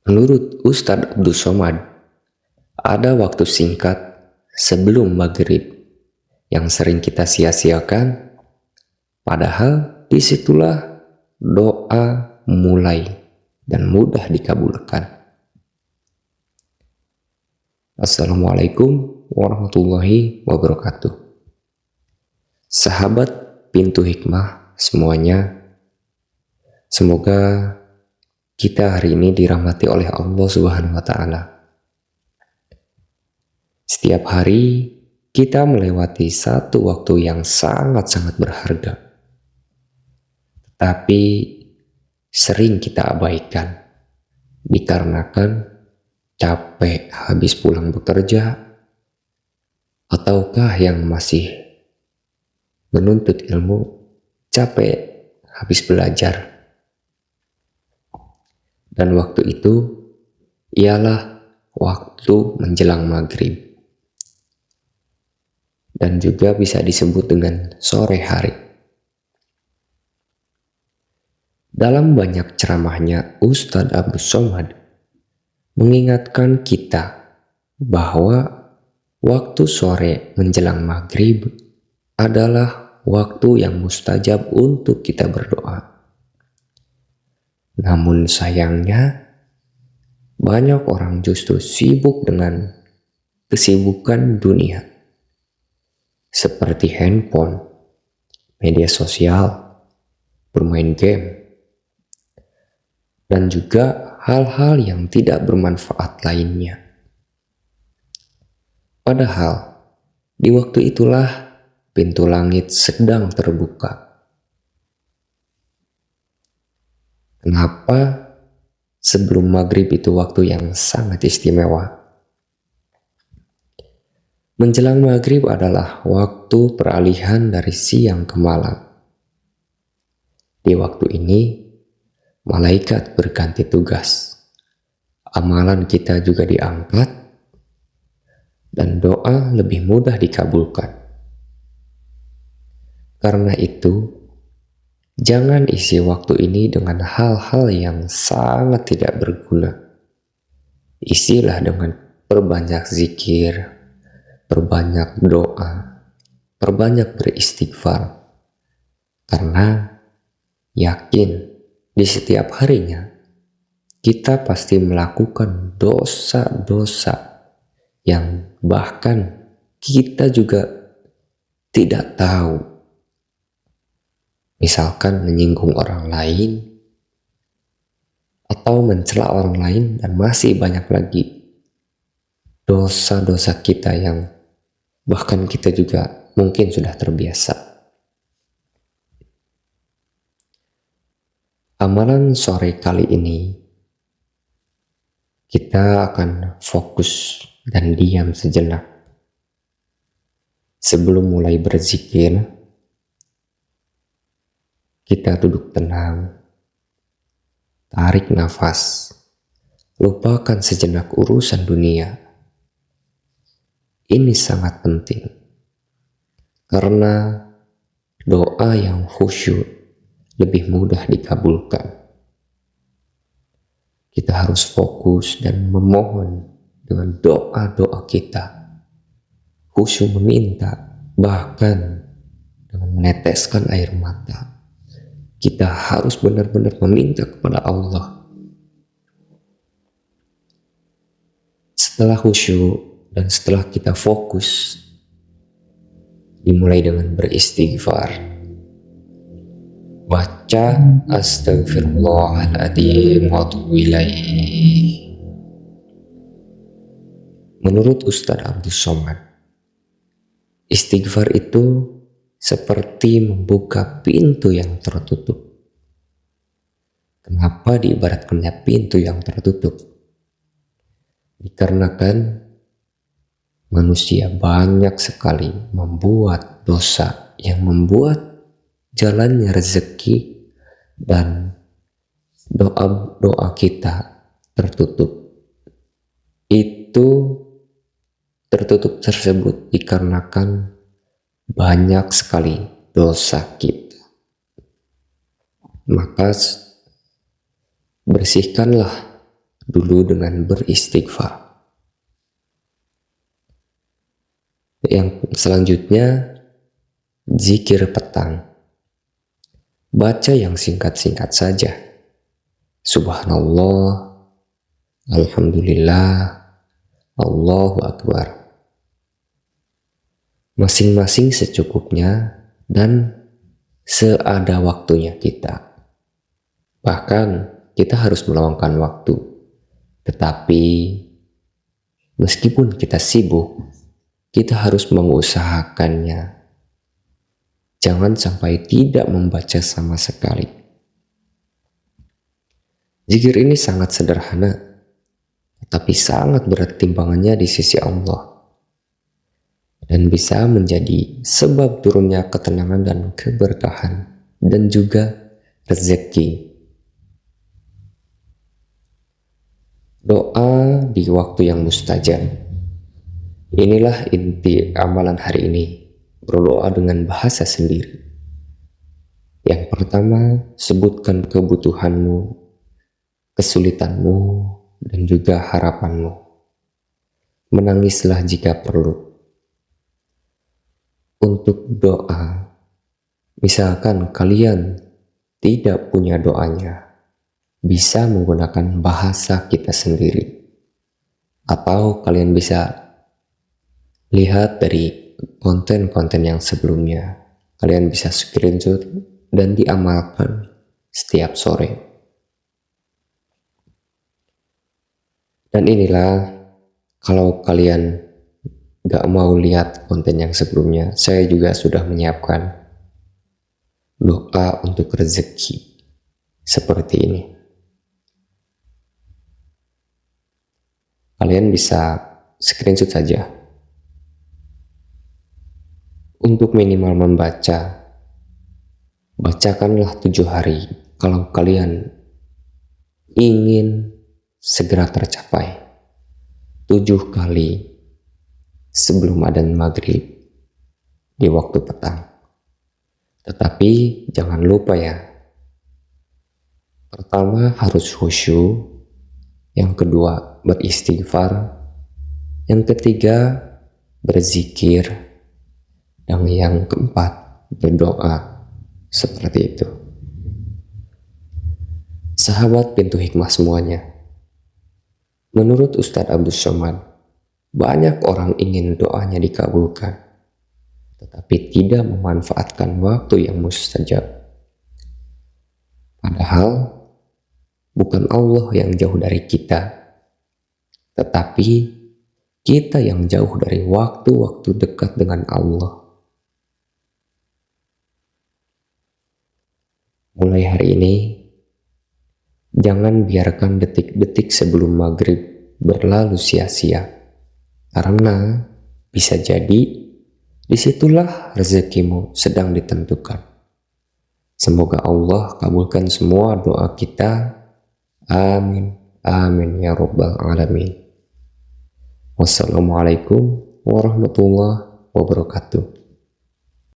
Menurut Ustadz Abdul Somad, ada waktu singkat sebelum maghrib yang sering kita sia-siakan, padahal disitulah doa mulai dan mudah dikabulkan. Assalamualaikum warahmatullahi wabarakatuh. Sahabat pintu hikmah semuanya, semoga kita hari ini dirahmati oleh Allah Subhanahu wa Ta'ala. Setiap hari kita melewati satu waktu yang sangat-sangat berharga, tapi sering kita abaikan dikarenakan capek habis pulang bekerja, ataukah yang masih menuntut ilmu capek habis belajar. Dan waktu itu ialah waktu menjelang maghrib, dan juga bisa disebut dengan sore hari. Dalam banyak ceramahnya, Ustadz Abdul Somad mengingatkan kita bahwa waktu sore menjelang maghrib adalah waktu yang mustajab untuk kita berdoa. Namun sayangnya, banyak orang justru sibuk dengan kesibukan dunia, seperti handphone, media sosial, bermain game, dan juga hal-hal yang tidak bermanfaat lainnya. Padahal, di waktu itulah pintu langit sedang terbuka. Kenapa sebelum maghrib itu waktu yang sangat istimewa? Menjelang maghrib adalah waktu peralihan dari siang ke malam. Di waktu ini, malaikat berganti tugas. Amalan kita juga diangkat, dan doa lebih mudah dikabulkan. Karena itu, jangan isi waktu ini dengan hal-hal yang sangat tidak berguna. Isilah dengan perbanyak zikir, perbanyak doa, perbanyak beristighfar. Karena yakin di setiap harinya kita pasti melakukan dosa-dosa yang bahkan kita juga tidak tahu. Misalkan menyinggung orang lain, atau mencela orang lain, dan masih banyak lagi dosa-dosa kita yang bahkan kita juga mungkin sudah terbiasa. Amalan sore kali ini, kita akan fokus dan diam sejenak. Sebelum mulai berzikir, kita duduk tenang, tarik nafas, lupakan sejenak urusan dunia. Ini sangat penting, karena doa yang khusyuk lebih mudah dikabulkan. Kita harus fokus dan memohon dengan doa-doa kita, khusyuk meminta, bahkan dengan meneteskan air mata. Kita harus benar-benar meminta kepada Allah. Setelah khusyuk dan setelah kita fokus, dimulai dengan beristighfar. Baca astagfirullahaladzim wa atubu ilaih. Menurut Ustadz Abdul Somad, istighfar itu seperti membuka pintu yang tertutup. Kenapa diibaratkannya pintu yang tertutup? Dikarenakan manusia banyak sekali membuat dosa yang membuat jalannya rezeki dan doa-doa kita tertutup. Itu tertutup tersebut dikarenakan banyak sekali dosa kita. Maka bersihkanlah dulu dengan beristighfar. Yang selanjutnya, zikir petang. Baca yang singkat-singkat saja. Subhanallah, Alhamdulillah, Allahu Akbar. Masing-masing secukupnya dan seada waktunya kita. Bahkan kita harus meluangkan waktu. Tetapi meskipun kita sibuk, kita harus mengusahakannya. Jangan sampai tidak membaca sama sekali. Zikir ini sangat sederhana, tetapi sangat berat timbangannya di sisi Allah. Dan bisa menjadi sebab turunnya ketenangan dan keberkahan, dan juga rezeki. Doa di waktu yang mustajab. Inilah inti amalan hari ini. Berdoa dengan bahasa sendiri. Yang pertama, sebutkan kebutuhanmu, kesulitanmu, dan juga harapanmu. Menangislah jika perlu. Untuk doa, misalkan kalian tidak punya doanya, bisa menggunakan bahasa kita sendiri. Atau kalian bisa lihat dari konten-konten yang sebelumnya. Kalian bisa screenshot dan diamalkan setiap sore. Dan inilah, kalau kalian gak mau lihat konten yang sebelumnya, saya juga sudah menyiapkan doa untuk rezeki seperti ini. Kalian bisa screenshot saja. Untuk minimal membaca, bacakanlah 7 hari kalau kalian ingin segera tercapai. 7 kali sebelum adzan maghrib di waktu petang. Tetapi jangan lupa ya, pertama harus khusyuk, yang kedua beristighfar, yang ketiga berzikir, dan yang keempat berdoa. Seperti itu. Sahabat pintu hikmah semuanya, menurut Ustadz Abdus Somad, banyak orang ingin doanya dikabulkan, tetapi tidak memanfaatkan waktu yang mustajab. Padahal bukan Allah yang jauh dari kita, tetapi kita yang jauh dari waktu-waktu dekat dengan Allah. Mulai hari ini, jangan biarkan detik-detik sebelum maghrib berlalu sia-sia, karena bisa jadi disitulah rezekimu sedang ditentukan. Semoga Allah kabulkan semua doa kita. Amin, amin ya rabbal alamin. Wassalamualaikum warahmatullahi wabarakatuh.